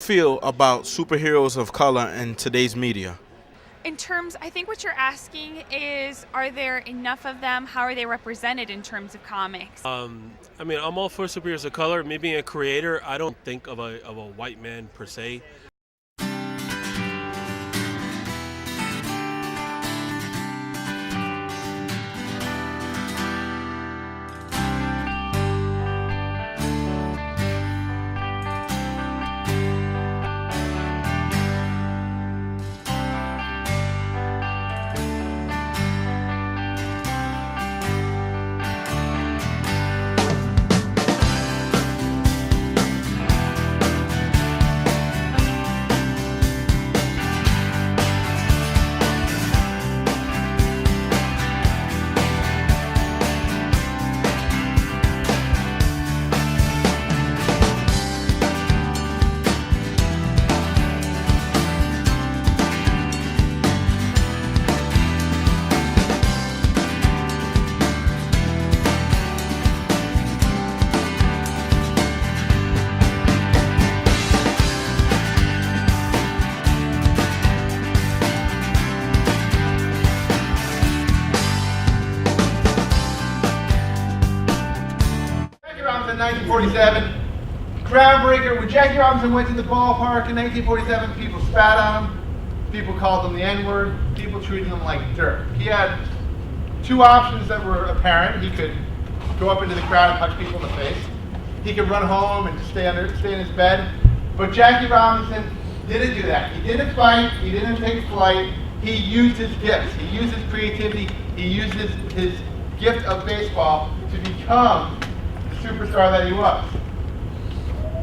Feel about superheroes of color in today's media? In terms, I think what you're asking is, are there enough of them? How are they represented in terms of comics? I'm all for superheroes of color. Me being a creator, I don't think of a white man per se. 1947, groundbreaker. When Jackie Robinson went to the ballpark in 1947, people spat on him, people called him the N-word, people treated him like dirt. He had two options that were apparent. He could go up into the crowd and punch people in the face. He could run home and stay in his bed. But Jackie Robinson didn't do that. He didn't fight. He didn't take flight. He used his gifts. He used his creativity. He used his gift of baseball to become the superstar that he was.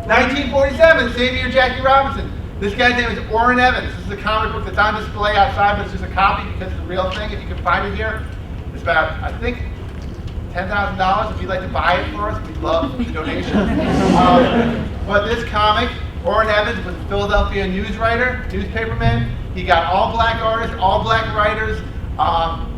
1947, same year Jackie Robinson. This guy's name is Orrin Evans. This is a comic book that's on display outside, but it's just a copy because it's a real thing. If you can find it here, it's about, I think, $10,000. If you'd like to buy it for us, we'd love the donation. But this comic, Orrin Evans was a Philadelphia newspaperman. He got all black artists, all black writers.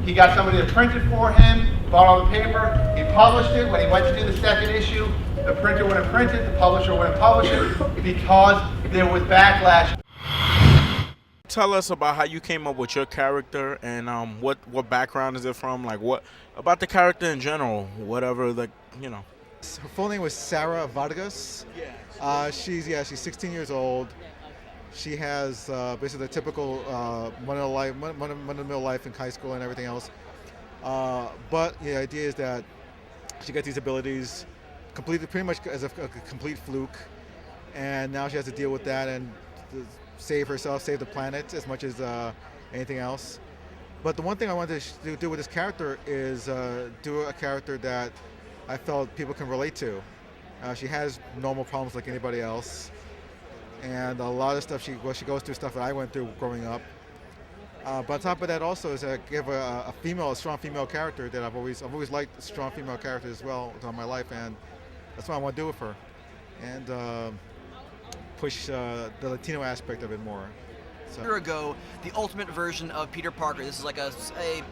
He got somebody to print it for him, bought all the paper. He published it. When he went to do the second issue, the printer wouldn't print it, the publisher wouldn't publish it because there was backlash. Tell us about how you came up with your character and what background is it from? Like what about the character in general? Whatever, like Her full name was Sarah Vargas. She's 16 years old. She has basically the typical run-of-the-mill life in high school and everything else. But the idea is that she got these abilities completely, pretty much as a complete fluke, and now she has to deal with that and save herself, save the planet as much as anything else. But the one thing I wanted to do with this character is do a character that I felt people can relate to. She has normal problems like anybody else, and a lot of stuff she goes through stuff that I went through growing up. But on top of that, also is give a strong female character that I've always liked strong female characters as well throughout my life, and that's what I want to do with her, and push the Latino aspect of it more. A year ago, the ultimate version of Peter Parker. This is like a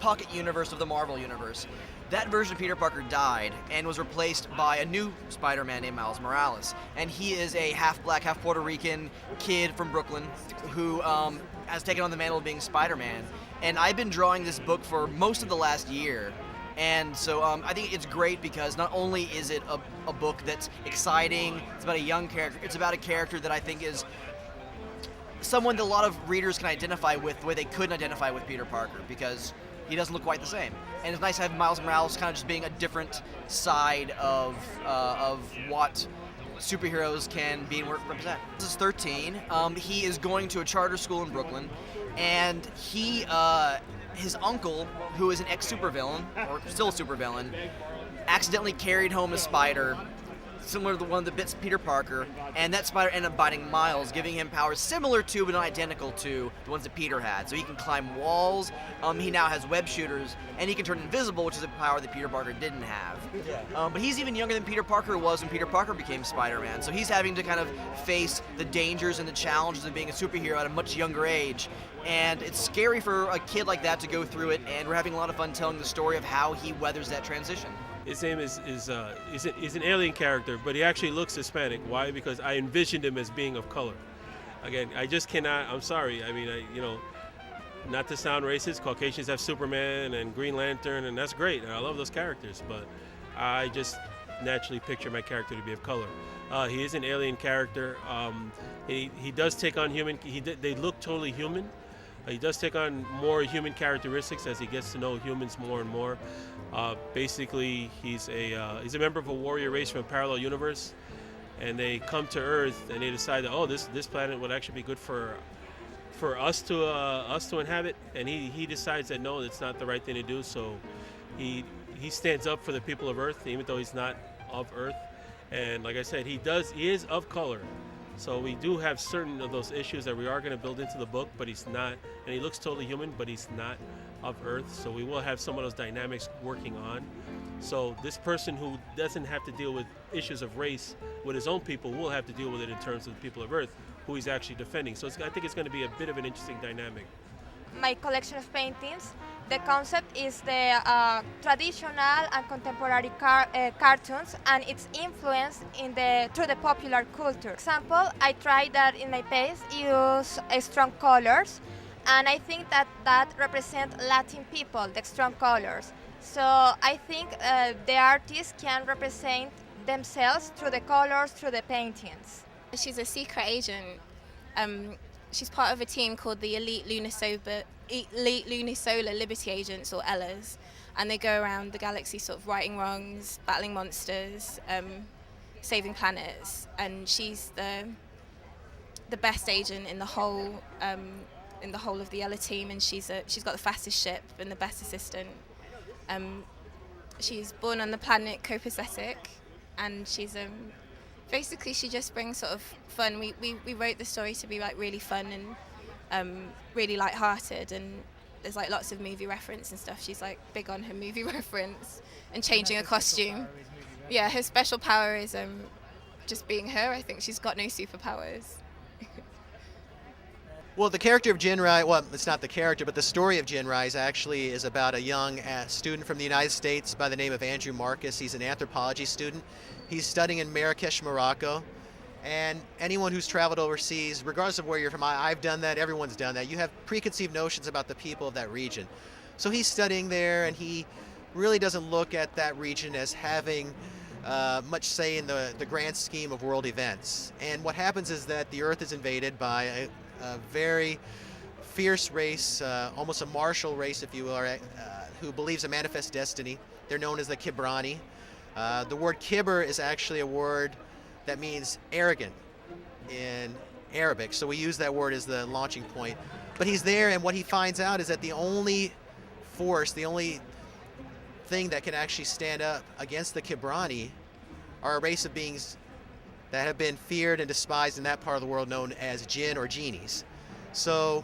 pocket universe of the Marvel universe. That version of Peter Parker died and was replaced by a new Spider-Man named Miles Morales. And he is a half-black, half-Puerto Rican kid from Brooklyn who has taken on the mantle of being Spider-Man. And I've been drawing this book for most of the last year. And so I think it's great because not only is it a book that's exciting, it's about a young character, it's about a character that I think is someone that a lot of readers can identify with the way they couldn't identify with Peter Parker because he doesn't look quite the same. And it's nice to have Miles Morales kind of just being a different side of what superheroes can be and represent. This is 13. He is going to a charter school in Brooklyn, and his uncle, who is an ex-supervillain, or still a supervillain, accidentally carried home a spider similar to the one that bits Peter Parker, and that spider ended up biting Miles, giving him powers similar to but not identical to the ones that Peter had. So he can climb walls, he now has web shooters, and he can turn invisible, which is a power that Peter Parker didn't have. But he's even younger than Peter Parker was when Peter Parker became Spider-Man, so he's having to kind of face the dangers and the challenges of being a superhero at a much younger age. And it's scary for a kid like that to go through it, and we're having a lot of fun telling the story of how he weathers that transition. His name is an alien character, but he actually looks Hispanic. Why? Because I envisioned him as being of color. Again, I just cannot. I'm sorry. I mean, not to sound racist, Caucasians have Superman and Green Lantern, and that's great. And I love those characters, but I just naturally picture my character to be of color. He is an alien character. He does take on human. They look totally human. He does take on more human characteristics as he gets to know humans more and more. Basically, he's a member of a warrior race from a parallel universe, and they come to Earth and they decide that, oh, this planet would actually be good for us to inhabit. And he decides that no, it's not the right thing to do. So he stands up for the people of Earth, even though he's not of Earth. And like I said, he is of color. So we do have certain of those issues that we are going to build into the book, but he's not, and he looks totally human, but he's not of Earth. So we will have some of those dynamics working on. So this person who doesn't have to deal with issues of race with his own people will have to deal with it in terms of the people of Earth, who he's actually defending. So I think it's going to be a bit of an interesting dynamic. My collection of paintings, the concept is the traditional and contemporary cartoons and its influence through the popular culture. For example, I tried that in my paints use strong colors, and I think that represents Latin people, the strong colors. So I think the artists can represent themselves through the colors, through the paintings. She's a secret agent. She's part of a team called the Elite Lunisolar Liberty Agents, or ELLAs, and they go around the galaxy sort of righting wrongs, battling monsters, saving planets, and she's the best agent in the whole of the ELLA team, and she's got the fastest ship and the best assistant. She's born on the planet copacetic, and she's basically she just brings sort of fun. We wrote the story to be like really fun and really light-hearted, and there's like lots of movie reference and stuff. She's like big on her movie reference and changing a costume. Yeah, her special power is just being her. I think she's got no superpowers. Well, the character of Jinrai, well, it's not the character, but the story of Jinrai actually is about a young student from the United States by the name of Andrew Marcus. He's an anthropology student. He's studying in Marrakesh, Morocco. And anyone who's traveled overseas, regardless of where you're from, I've done that, everyone's done that. You have preconceived notions about the people of that region. So he's studying there, and he really doesn't look at that region as having much say in the grand scheme of world events. And what happens is that the Earth is invaded by a very fierce race, almost a martial race, if you will, who believes in manifest destiny. They're known as the Kibrani. The word Kibr is actually a word that means arrogant in Arabic, so we use that word as the launching point. But he's there, and what he finds out is that the only force, the only thing that can actually stand up against the Kibrani are a race of beings that have been feared and despised in that part of the world known as jinn or genies. So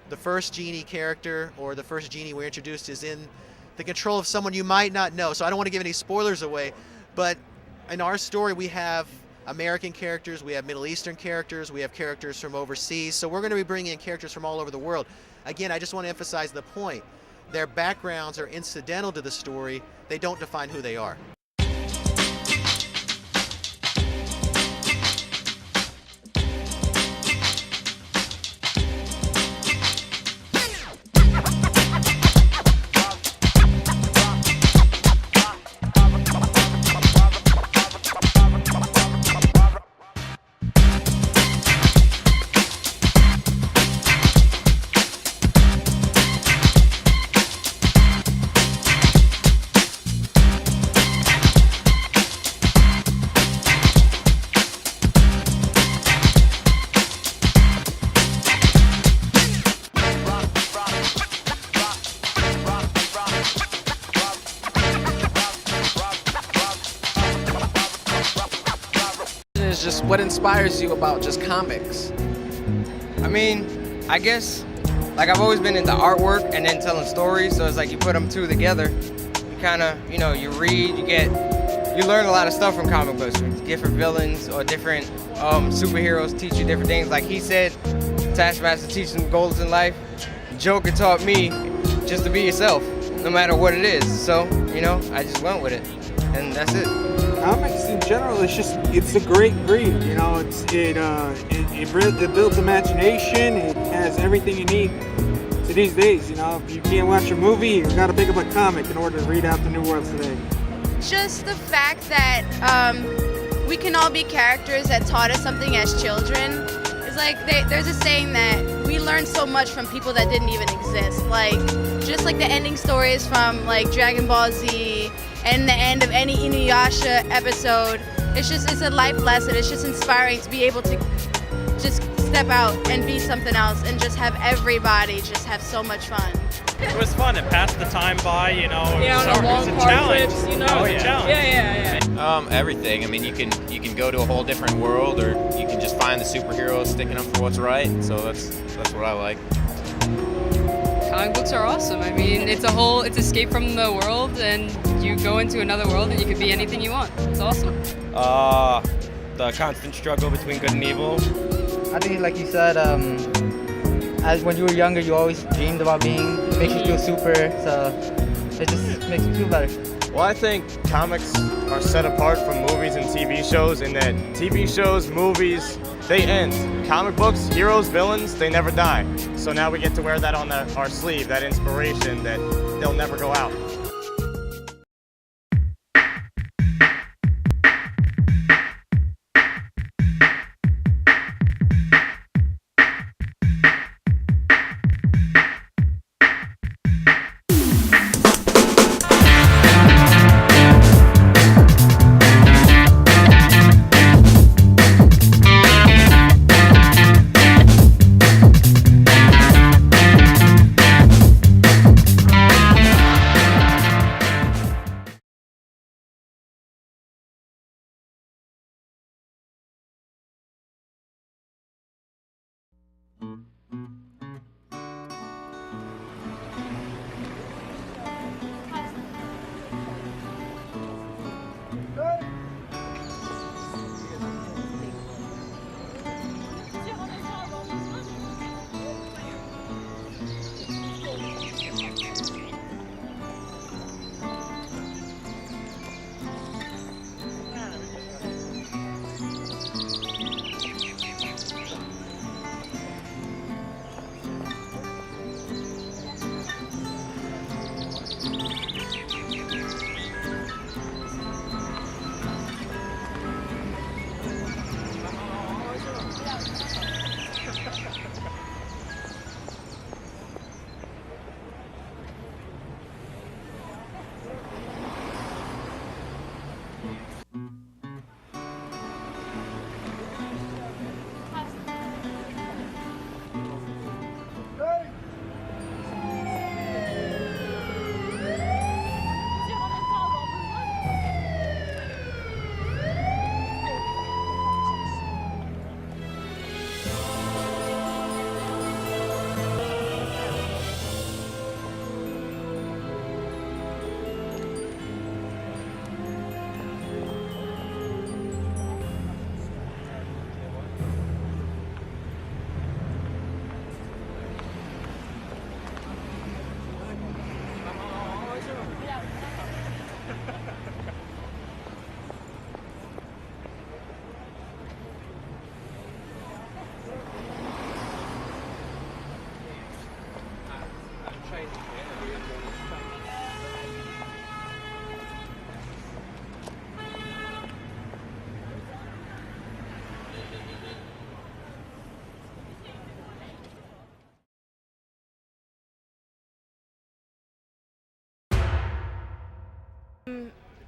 the first genie character, or the first genie we're introduced, is in the control of someone you might not know. So I don't want to give any spoilers away, but in our story we have American characters, we have Middle Eastern characters, we have characters from overseas. So we're going to be bringing in characters from all over the world. Again, I just want to emphasize the point. Their backgrounds are incidental to the story. They don't define who they are. Is just what inspires you about just comics? I mean, I guess, like I've always been into artwork and then telling stories, so it's like you put them two together, you kind of, you read, you learn a lot of stuff from comic books. Different villains or different superheroes teach you different things. Like he said, Taskmaster teaches him goals in life. Joker taught me just to be yourself, no matter what it is. So, I just went with it, and that's it. comics in general, it's a great read. You know, it builds imagination. It has everything you need. So these days, you know, if you can't watch a movie, you got to pick up a comic in order to read out the New World today. Just the fact that we can all be characters that taught us something as children. It's like there's a saying that we learn so much from people that didn't even exist. Like just like the ending stories from like Dragon Ball Z and the end of any Inuyasha episode. It's a life lesson. It's just inspiring to be able to just step out and be something else and just have everybody just have so much fun. It was fun. It passed the time by, you know. Yeah, on long car challenge. trips, you know. It was a challenge. Yeah. Everything. I mean, you can go to a whole different world, or you can just find the superheroes sticking up for what's right. So that's what I like. Comic books are awesome. I mean, it's escape from the world, and you go into another world, and you can be anything you want. It's awesome. The constant struggle between good and evil. I think, like you said, as when you were younger, you always dreamed about being. It makes you feel super, so it just makes you feel better. Well, I think comics are set apart from movies and TV shows in that TV shows, movies, they end. Comic books, heroes, villains, they never die. So now we get to wear that on our sleeve, that inspiration that they'll never go out.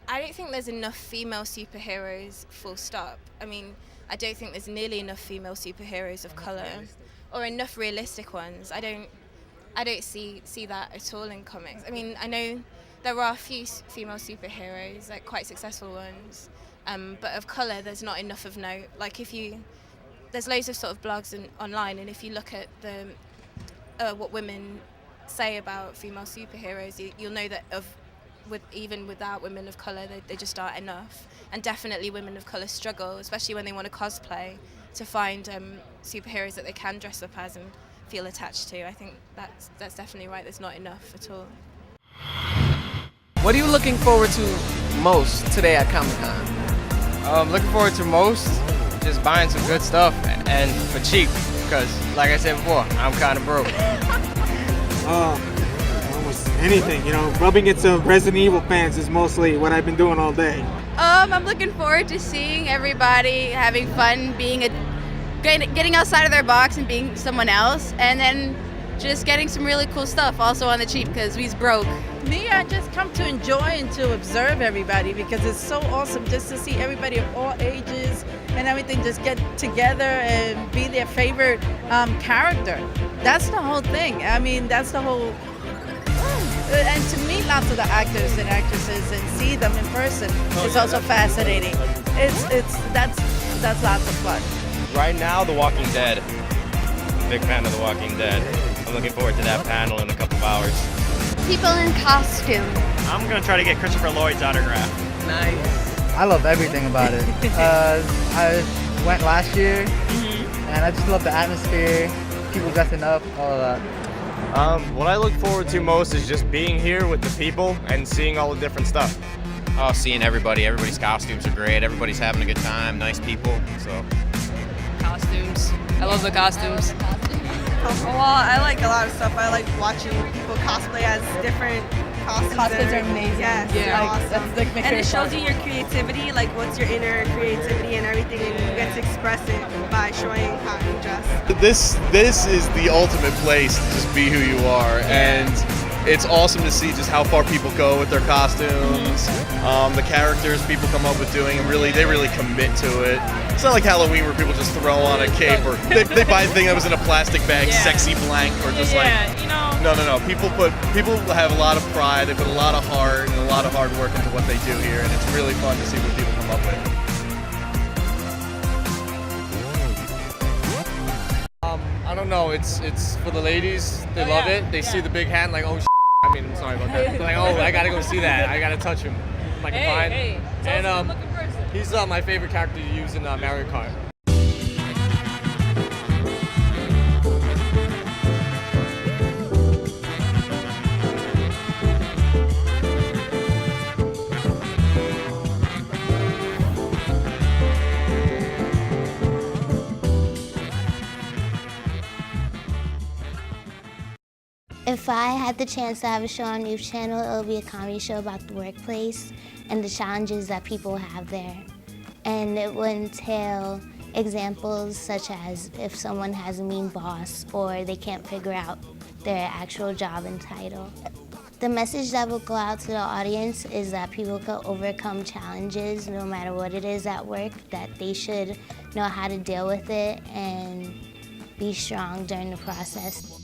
I don't think there's enough female superheroes, full stop. I mean, I don't think there's nearly enough female superheroes of color, or enough realistic ones. I don't see that at all in comics. I mean, I know there are a few female superheroes, like quite successful ones, but of color, there's not enough of note. Like there's loads of sort of blogs online, and if you look at what women say about female superheroes, you'll know that even without women of colour, they just aren't enough. And definitely women of colour struggle, especially when they want to cosplay, to find superheroes that they can dress up as and feel attached to. I think that's definitely right, there's not enough at all. What are you looking forward to most today at Comic-Con? Looking forward to most, just buying some good stuff and for cheap, because like I said before, I'm kind of broke. Almost anything, you know. Rubbing into Resident Evil fans is mostly what I've been doing all day. I'm looking forward to seeing everybody having fun, getting outside of their box and being someone else, and then just getting some really cool stuff also on the cheap because we's broke. Me, I just come to enjoy and to observe everybody because it's so awesome just to see everybody of all ages and everything just get together and be their favorite character. That's the whole thing. I mean, that's the whole. And to meet lots of the actors and actresses and see them in person is also fascinating. That's lots of fun. Right now, The Walking Dead. Big fan of The Walking Dead. I'm looking forward to that panel in a couple of hours. People in costume. I'm gonna try to get Christopher Lloyd's autograph. Nice. I love everything about it. I went last year, and I just love the atmosphere, people dressing up, all of that. What I look forward to most is just being here with the people and seeing all the different stuff. Oh, seeing everybody. Everybody's costumes are great. Everybody's having a good time. Nice people. So. Costumes. I love the costumes. Well, I like a lot of stuff. I like watching people cosplay as different costumes. Costumes are amazing. Yes, Yeah, they're like, awesome. that's like my and it favorite shows part. you your creativity, like what's your inner creativity and everything, and you get to express it by showing how you dress. This is the ultimate place to just be who you are, and it's awesome to see just how far people go with their costumes, the characters people come up with doing, and they really commit to it. It's not like Halloween where people just throw on a cape or they buy a thing that was in a plastic bag, sexy blank, or just no. People have a lot of pride. They put a lot of heart and a lot of hard work into what they do here, and it's really fun to see what people come up with. I don't know. It's for the ladies. They love it. They see the big hat and like, oh, I mean, I'm sorry about that. They're like, oh, I gotta go see that. I gotta touch him. I'm like, fine. And he's my favorite character to use in Mario Kart. If I had the chance to have a show on Youth Channel, it would be a comedy show about the workplace and the challenges that people have there. And it would entail examples such as if someone has a mean boss or they can't figure out their actual job and title. The message that will go out to the audience is that people can overcome challenges no matter what it is at work, that they should know how to deal with it and be strong during the process.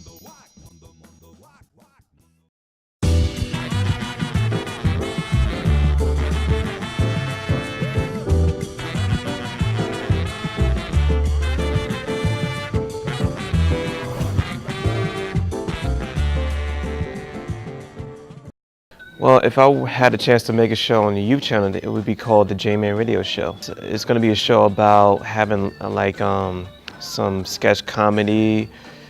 Well, if I had a chance to make a show on the youth channel, it would be called the J-Man Radio Show. It's going to be a show about having some sketch comedy,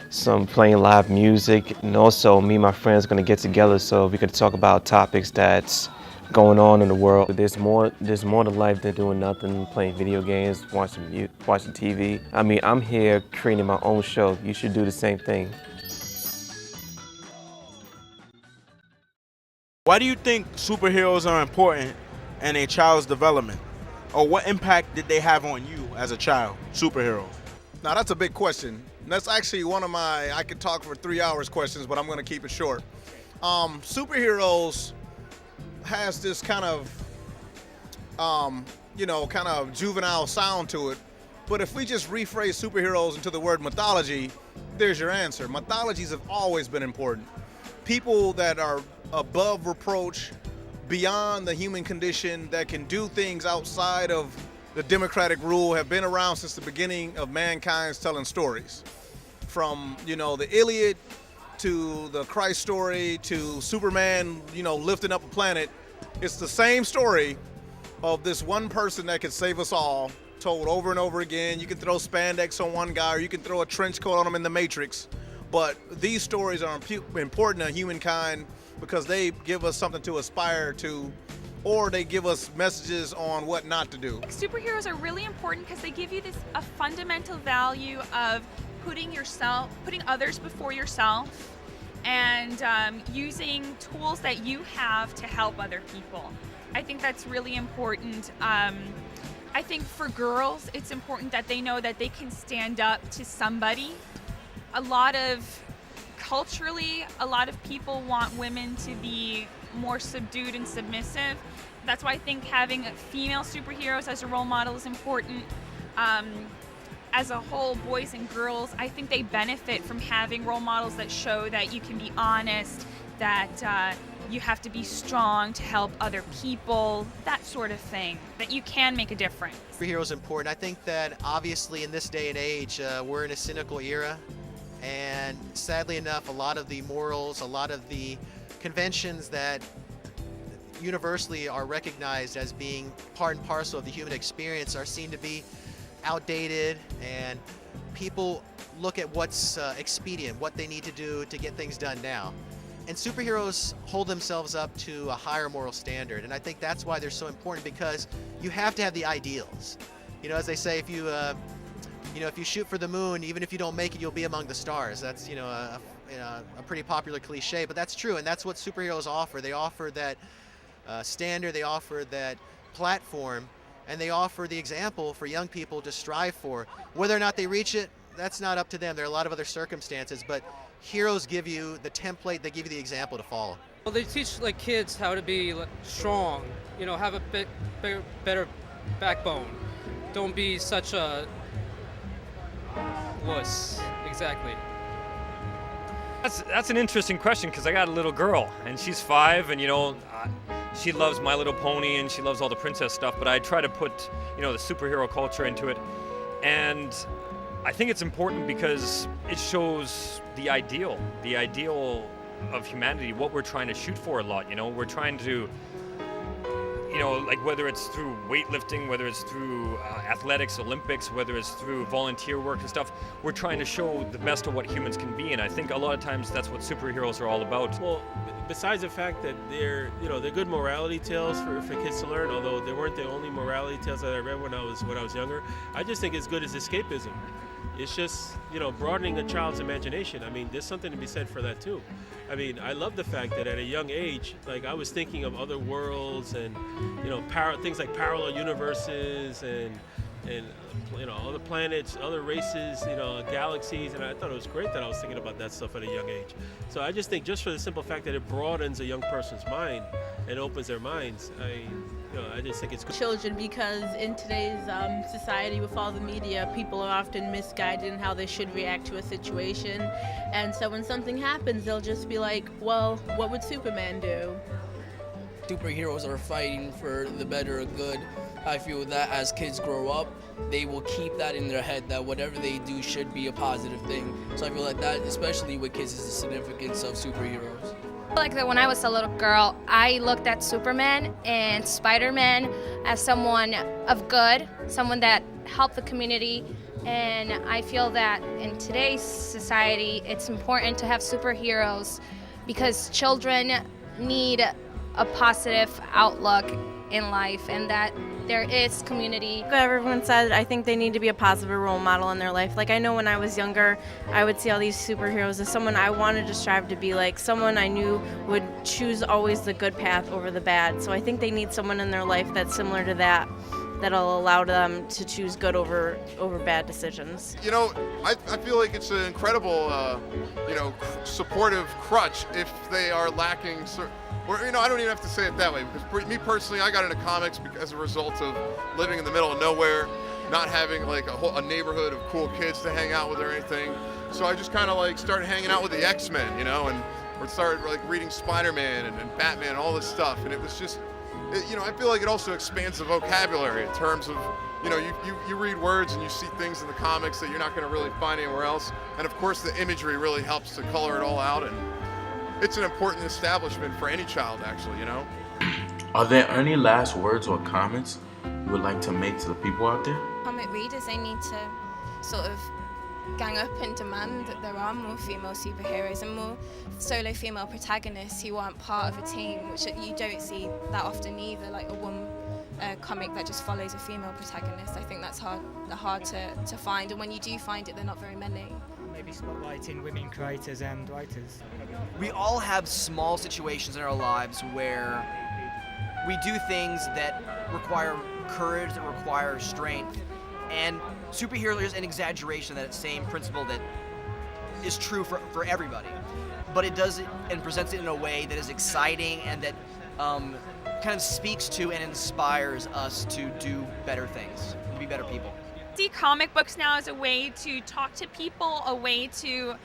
some playing live music, and also me and my friends are going to get together so we could talk about topics that's going on in the world. There's more to life than doing nothing, playing video games, watching TV. I mean, I'm here creating my own show. You should do the same thing. Why do you think superheroes are important in a child's development? Or what impact did they have on you as a child, superheroes? Now that's a big question. That's actually one of my, I could talk for 3 hours questions, but I'm gonna keep it short. Superheroes has this kind of, kind of juvenile sound to it. But if we just rephrase superheroes into the word mythology, there's your answer. Mythologies have always been important. People that are above reproach, beyond the human condition, that can do things outside of the democratic rule have been around since the beginning of mankind's telling stories. From, the Iliad to the Christ story to Superman, lifting up a planet. It's the same story of this one person that could save us all, told over and over again. You can throw spandex on one guy or you can throw a trench coat on him in the Matrix. But these stories are important to humankind because they give us something to aspire to or they give us messages on what not to do. Superheroes are really important because they give you a fundamental value of putting others before yourself, and using tools that you have to help other people. I think that's really important. I think for girls, it's important that they know that they can stand up to somebody. Culturally, a lot of people want women to be more subdued and submissive. That's why I think having female superheroes as a role model is important. As a whole, boys and girls, I think they benefit from having role models that show that you can be honest, that you have to be strong to help other people, that sort of thing, that you can make a difference. Superheroes is important. I think that obviously in this day and age, we're in a cynical era, and sadly enough, a lot of the morals, a lot of the conventions that universally are recognized as being part and parcel of the human experience are seen to be outdated, and people look at what's expedient, what they need to do to get things done now. And superheroes hold themselves up to a higher moral standard, and I think that's why they're so important, because you have to have the ideals. You know, as they say, if you shoot for the moon, even if you don't make it, you'll be among the stars. That's a pretty popular cliche, but that's true, and that's what superheroes offer. They offer that standard, they offer that platform, and they offer the example for young people to strive for. Whether or not they reach it, that's not up to them. There are a lot of other circumstances, but heroes give you the template, they give you the example to follow. Well, they teach kids how to be strong, have a better backbone. Don't be such a wuss. Exactly. That's an interesting question, because I got a little girl and she's 5, and she loves My Little Pony and she loves all the princess stuff, but I try to put the superhero culture into it, and I think it's important because it shows the ideal of humanity, what we're trying to shoot for a lot. We're trying to, whether it's through weightlifting, whether it's through athletics, Olympics, whether it's through volunteer work and stuff, we're trying to show the best of what humans can be, and I think a lot of times that's what superheroes are all about. Well, besides the fact that they're good morality tales for kids to learn, although they weren't the only morality tales that I read when I was younger, I just think it's good as escapism. It's just, broadening a child's imagination. I mean, there's something to be said for that too. I mean, I love the fact that at a young age, I was thinking of other worlds and, things like parallel universes and other planets, other races, galaxies, and I thought it was great that I was thinking about that stuff at a young age. So I just think just for the simple fact that it broadens a young person's mind and opens their minds, I just think it's good. Children, because in today's society with all the media, people are often misguided in how they should react to a situation, and so when something happens, they'll just be like, well, what would Superman do? Superheroes are fighting for the better good. I feel that as kids grow up, they will keep that in their head, that whatever they do should be a positive thing. So I feel like that, especially with kids, is the significance of superheroes. Like that when I was a little girl, I looked at Superman and Spider-Man as someone of good, someone that helped the community, and I feel that in today's society it's important to have superheroes because children need a positive outlook in life, and that there is community. Everyone said I think they need to be a positive role model in their life. I know when I was younger, I would see all these superheroes as someone I wanted to strive to be like, someone I knew would choose always the good path over the bad. So I think they need someone in their life that's similar to that, that'll allow them to choose good over bad decisions. I feel like it's an incredible, supportive crutch if they are lacking. I don't even have to say it that way, because for me personally, I got into comics as a result of living in the middle of nowhere, not having a neighborhood of cool kids to hang out with or anything. So I just kind of started hanging out with the X-Men, and we started reading Spider-Man and Batman and all this stuff, and it was just, I feel like it also expands the vocabulary in terms of, you read words and you see things in the comics that you're not going to really find anywhere else, and of course the imagery really helps to color it all out, and it's an important establishment for any child, actually, Are there any last words or comments you would like to make to the people out there? Comic readers, they need to sort of gang up and demand that there are more female superheroes and more solo female protagonists who aren't part of a team, which you don't see that often either, like a comic that just follows a female protagonist. I think that's hard to find, and when you do find it, they're not very many. Maybe spotlighting women creators and writers. We all have small situations in our lives where we do things that require courage, that require strength, and superhero is an exaggeration of that same principle that is true for everybody. But it does it and presents it in a way that is exciting and that kind of speaks to and inspires us to do better things, to be better people. See comic books now as a way to talk to people, a way to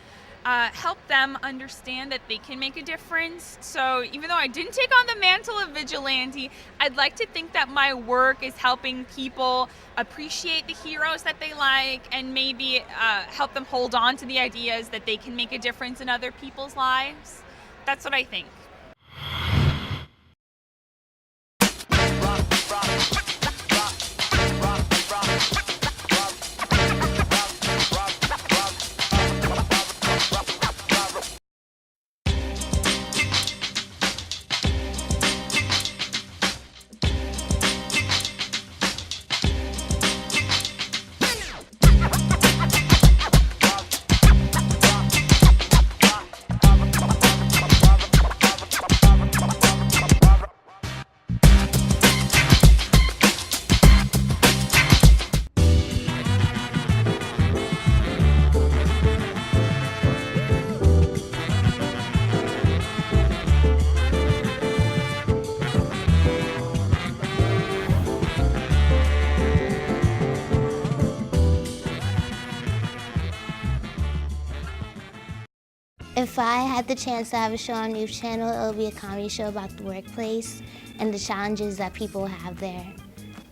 help them understand that they can make a difference. So even though I didn't take on the mantle of vigilante, I'd like to think that my work is helping people appreciate the heroes that they like and maybe help them hold on to the ideas that they can make a difference in other people's lives. That's what I think. If I had the chance to have a show on Youth Channel, it would be a comedy show about the workplace and the challenges that people have there.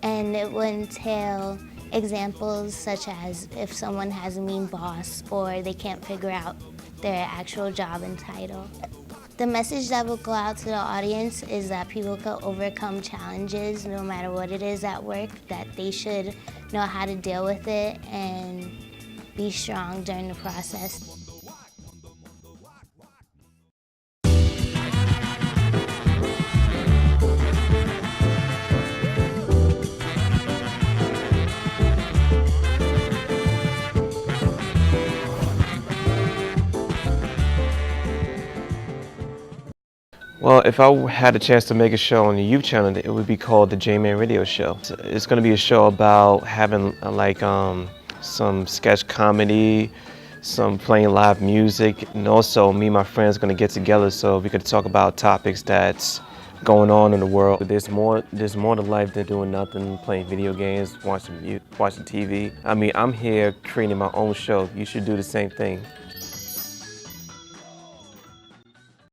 And it would entail examples such as if someone has a mean boss or they can't figure out their actual job and title. The message that will go out to the audience is that people can overcome challenges no matter what it is at work, that they should know how to deal with it and be strong during the process. Well, if I had a chance to make a show on the youth channel, it would be called the J-Man Radio Show. It's going to be a show about having some sketch comedy, some playing live music, and also me and my friends are going to get together so we could talk about topics that's going on in the world. There's more to life than doing nothing, playing video games, watching TV. I mean, I'm here creating my own show. You should do the same thing.